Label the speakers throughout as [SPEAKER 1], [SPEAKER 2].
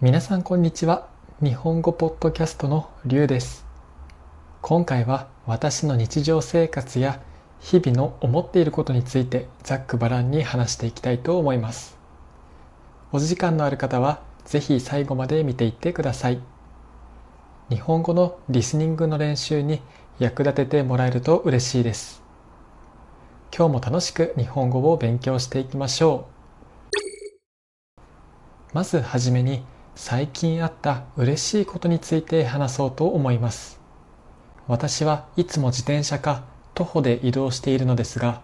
[SPEAKER 1] 皆さんこんにちは。日本語ポッドキャストのりゅうです。今回は私の日常生活や日々の思っていることについてざっくばらんに話していきたいと思います。お時間のある方はぜひ最後まで見ていってください。日本語のリスニングの練習に役立ててもらえると嬉しいです。今日も楽しく日本語を勉強していきましょう。まずはじめに最近あった嬉しいことについて話そうと思います。私はいつも自転車か徒歩で移動しているのですが、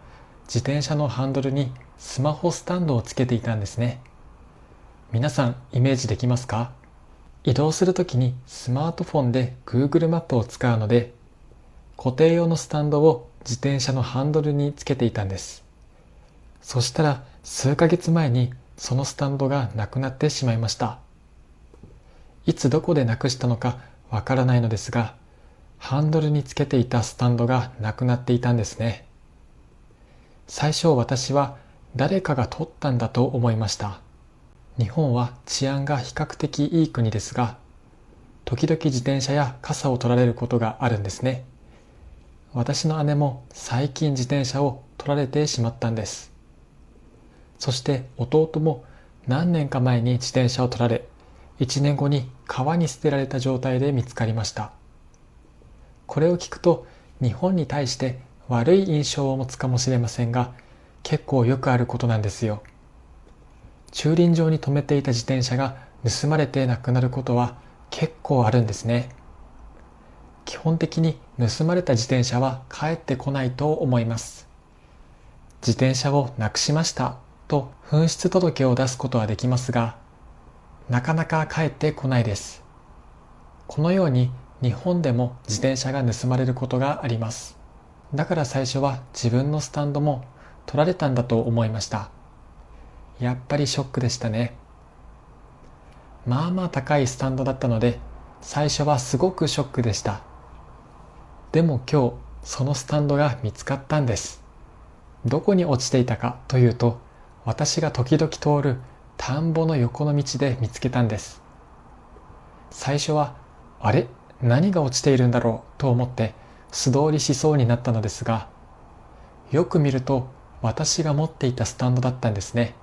[SPEAKER 1] 自転車のハンドルにスマホスタンドをつけていたんですね。皆さんイメージできますか？移動するときにスマートフォンで Google マップを使うので、固定用のスタンドを自転車のハンドルにつけていたんです。そしたら数ヶ月前にそのスタンドがなくなってしまいました。いつどこでなくしたのかわからないのですが、ハンドルにつけていたスタンドがなくなっていたんですね。最初私は誰かが取ったんだと思いました。日本は治安が比較的いい国ですが、時々自転車や傘を取られることがあるんですね。私の姉も最近自転車を取られてしまったんです。そして弟も何年か前に自転車を取られ、1年後に川に捨てられた状態で見つかりました。これを聞くと日本に対して悪い印象を持つかもしれませんが、結構よくあることなんですよ。駐輪場に止めていた自転車が盗まれてなくなることは結構あるんですね。基本的に盗まれた自転車は帰ってこないと思います。自転車をなくしましたと紛失届を出すことはできますが、なかなか帰ってこないです。このように日本でも自転車が盗まれることがあります。だから最初は自分のスタンドも取られたんだと思いました。やっぱりショックでしたね。まあまあ高いスタンドだったので、最初はすごくショックでした。でも今日そのスタンドが見つかったんです。どこに落ちていたかというと、私が時々通る田んぼの横の道で見つけたんです。最初はあれ、何が落ちているんだろうと思って素通りしそうになったのですが、よく見ると私が持っていたスタンドだったんですね。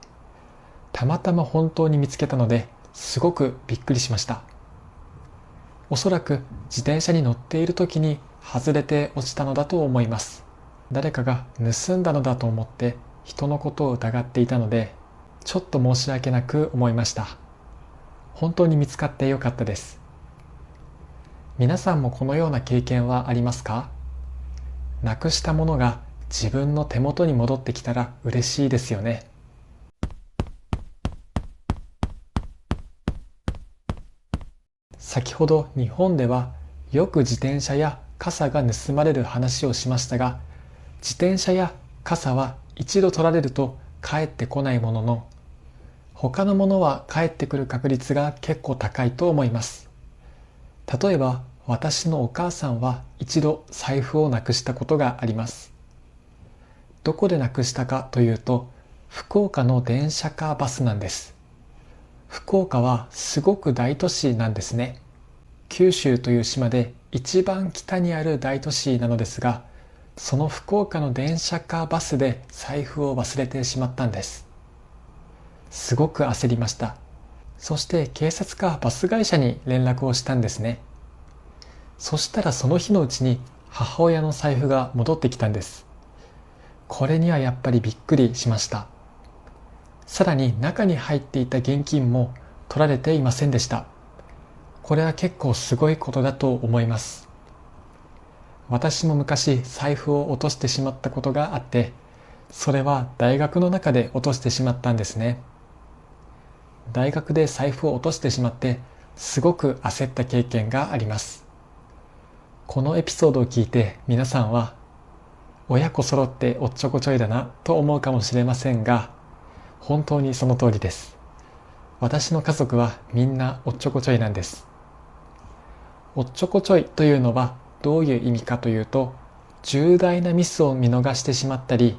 [SPEAKER 1] たまたま本当に見つけたのですごくびっくりしました。おそらく自転車に乗っている時に外れて落ちたのだと思います。誰かが盗んだのだと思って人のことを疑っていたので、ちょっと申し訳なく思いました。本当に見つかってよかったです。皆さんもこのような経験はありますか？なくしたものが自分の手元に戻ってきたら嬉しいですよね。先ほど日本ではよく自転車や傘が盗まれる話をしましたが、自転車や傘は一度取られると帰ってこないものの、他のものは帰ってくる確率が結構高いと思います。例えば私のお母さんは一度財布をなくしたことがあります。どこでなくしたかというと、福岡の電車かバスなんです。福岡はすごく大都市なんですね。九州という島で一番北にある大都市なのですが、その福岡の電車かバスで財布を忘れてしまったんです。すごく焦りました。そして警察かバス会社に連絡をしたんですね。そしたらその日のうちに母親の財布が戻ってきたんです。これにはやっぱりびっくりしました。さらに中に入っていた現金も取られていませんでした。これは結構すごいことだと思います。私も昔財布を落としてしまったことがあって、それは大学の中で落としてしまったんですね。大学で財布を落としてしまってすごく焦った経験があります。このエピソードを聞いて皆さんは親子揃っておっちょこちょいだなと思うかもしれませんが、本当にその通りです。私の家族はみんなおっちょこちょいなんです。おっちょこちょいというのはどういう意味かというと、重大なミスを見逃してしまったり、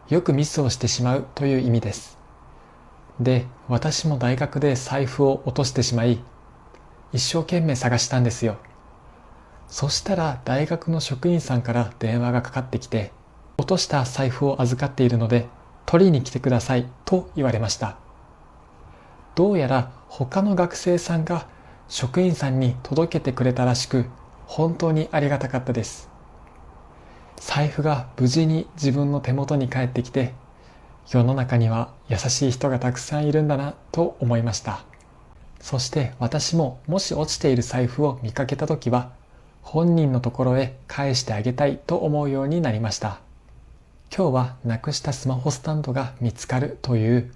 [SPEAKER 1] よくミスをしてしまうという意味です。で、私も大学で財布を落としてしまい、一生懸命探したんですよ。そしたら大学の職員さんから電話がかかってきて、落とした財布を預かっているので取りに来てくださいと言われました。どうやら他の学生さんが職員さんに届けてくれたらしく、本当にありがたかったです。財布が無事に自分の手元に帰ってきて、世の中には優しい人がたくさんいるんだなと思いました。そして私ももし落ちている財布を見かけたときは、本人のところへ返してあげたいと思うようになりました。今日はなくしたスマホスタンドが見つかるという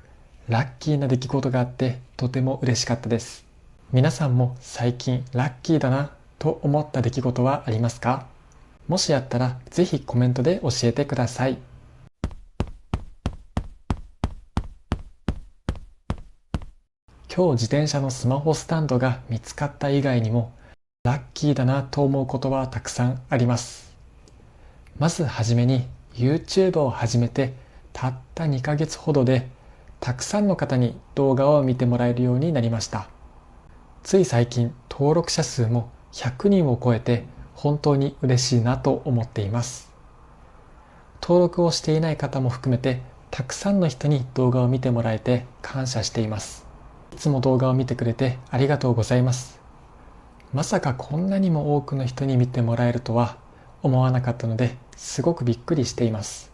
[SPEAKER 1] ラッキーな出来事があってとても嬉しかったです。皆さんも最近ラッキーだなと思った出来事はありますか？もしあったらぜひコメントで教えてください。今日自転車のスマホスタンドが見つかった以外にもラッキーだなと思うことはたくさんあります。まずはじめに YouTube を始めてたった2ヶ月ほどでたくさんの方に動画を見てもらえるようになりました。つい最近登録者数も100人を超えて本当に嬉しいなと思っています。登録をしていない方も含めてたくさんの人に動画を見てもらえて感謝しています。いつも動画を見てくれてありがとうございます。まさかこんなにも多くの人に見てもらえるとは思わなかったのですごくびっくりしています。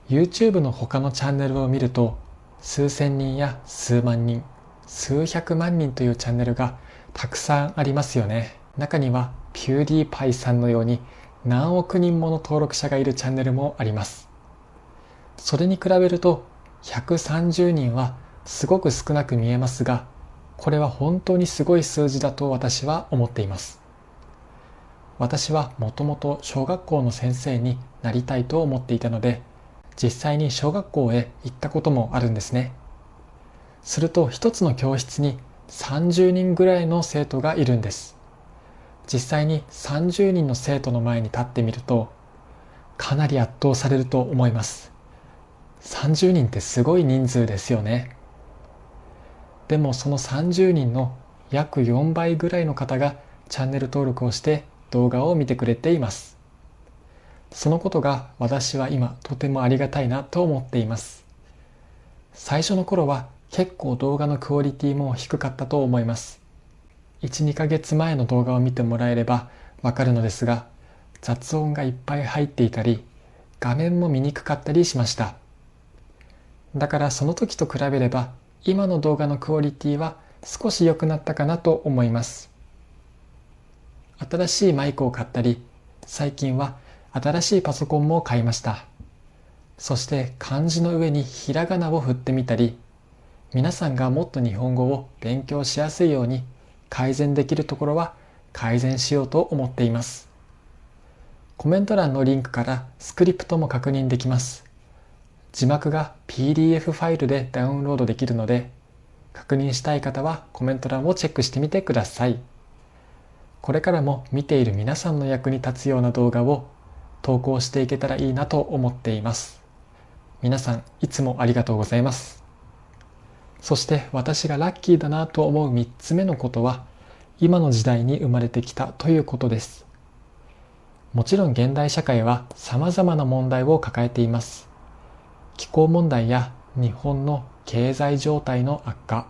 [SPEAKER 1] YouTube の他のチャンネルを見ると数千人や数万人、数百万人というチャンネルがたくさんありますよね。中にはピューディーパイさんのように何億人もの登録者がいるチャンネルもあります。それに比べると130人はすごく少なく見えますが、これは本当にすごい数字だと私は思っています。私はもともと小学校の先生になりたいと思っていたので、実際に小学校へ行ったこともあるんですね。すると一つの教室に30人ぐらいの生徒がいるんです。実際に30人の生徒の前に立ってみると、かなり圧倒されると思います。30人ってすごい人数ですよね。でもその30人の約4倍ぐらいの方がチャンネル登録をして動画を見てくれています。そのことが私は今とてもありがたいなと思っています。最初の頃は結構動画のクオリティも低かったと思います。1、2ヶ月前の動画を見てもらえればわかるのですが、雑音がいっぱい入っていたり、画面も見にくかったりしました。だからその時と比べれば今の動画のクオリティは少し良くなったかなと思います。新しいマイクを買ったり、最近は新しいパソコンも買いました。そして漢字の上にひらがなを振ってみたり、皆さんがもっと日本語を勉強しやすいように改善できるところは改善しようと思っています。コメント欄のリンクからスクリプトも確認できます。字幕が PDF ファイルでダウンロードできるので、確認したい方はコメント欄をチェックしてみてください。これからも見ている皆さんの役に立つような動画を投稿していけたらいいなと思っています。皆さんいつもありがとうございます。そして私がラッキーだなと思う3つ目のことは、今の時代に生まれてきたということです。もちろん現代社会は様々な問題を抱えています。気候問題や日本の経済状態の悪化、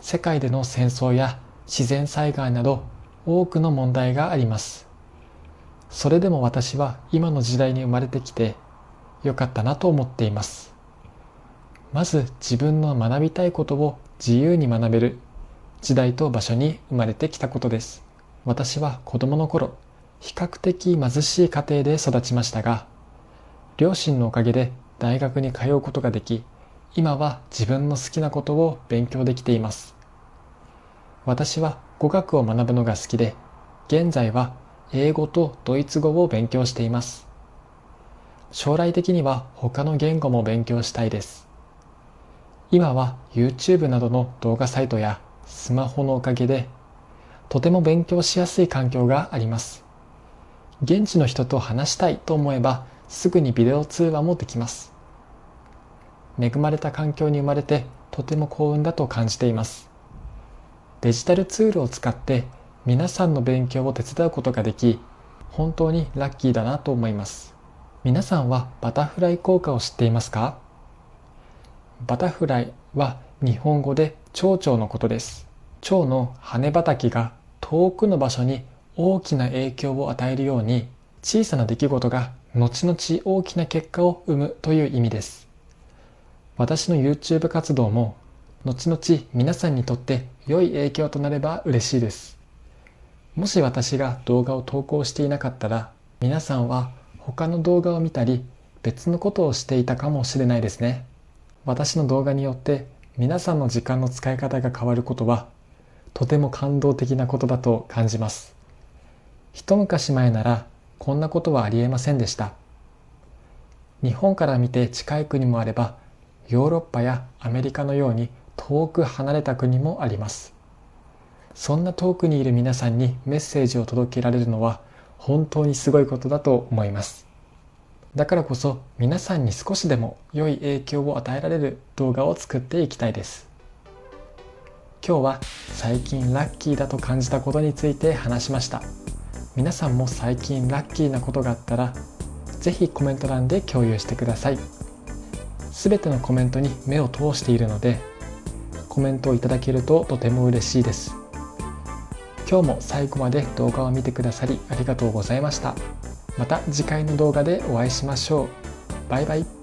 [SPEAKER 1] 世界での戦争や自然災害など多くの問題があります。それでも私は今の時代に生まれてきてよかったなと思っています。まず自分の学びたいことを自由に学べる時代と場所に生まれてきたことです。私は子供の頃、比較的貧しい家庭で育ちましたが、両親のおかげで大学に通うことができ、今は自分の好きなことを勉強できています。私は語学を学ぶのが好きで、現在は英語とドイツ語を勉強しています。将来的には他の言語も勉強したいです。今は YouTube などの動画サイトやスマホのおかげで、とても勉強しやすい環境があります。現地の人と話したいと思えば、すぐにビデオ通話もできます。恵まれた環境に生まれてとても幸運だと感じています。デジタルツールを使って皆さんの勉強を手伝うことができ、本当にラッキーだなと思います。皆さんはバタフライ効果を知っていますか？バタフライは日本語で蝶々のことです。蝶の羽ばたきが遠くの場所に大きな影響を与えるように、小さな出来事が後々大きな結果を生むという意味です。私の YouTube 活動も後々皆さんにとって良い影響となれば嬉しいです。もし私が動画を投稿していなかったら、皆さんは他の動画を見たり別のことをしていたかもしれないですね。私の動画によって皆さんの時間の使い方が変わることはとても感動的なことだと感じます。一昔前ならこんなことはありえませんでした。日本から見て近い国もあれば、ヨーロッパやアメリカのように遠く離れた国もあります。そんな遠くにいる皆さんにメッセージを届けられるのは本当にすごいことだと思います。だからこそ皆さんに少しでも良い影響を与えられる動画を作っていきたいです。今日は最近ラッキーだと感じたことについて話しました。皆さんも最近ラッキーなことがあったら、ぜひコメント欄で共有してください。すべてのコメントに目を通しているので、コメントをいただけるととても嬉しいです。今日も最後まで動画を見てくださりありがとうございました。また次回の動画でお会いしましょう。バイバイ。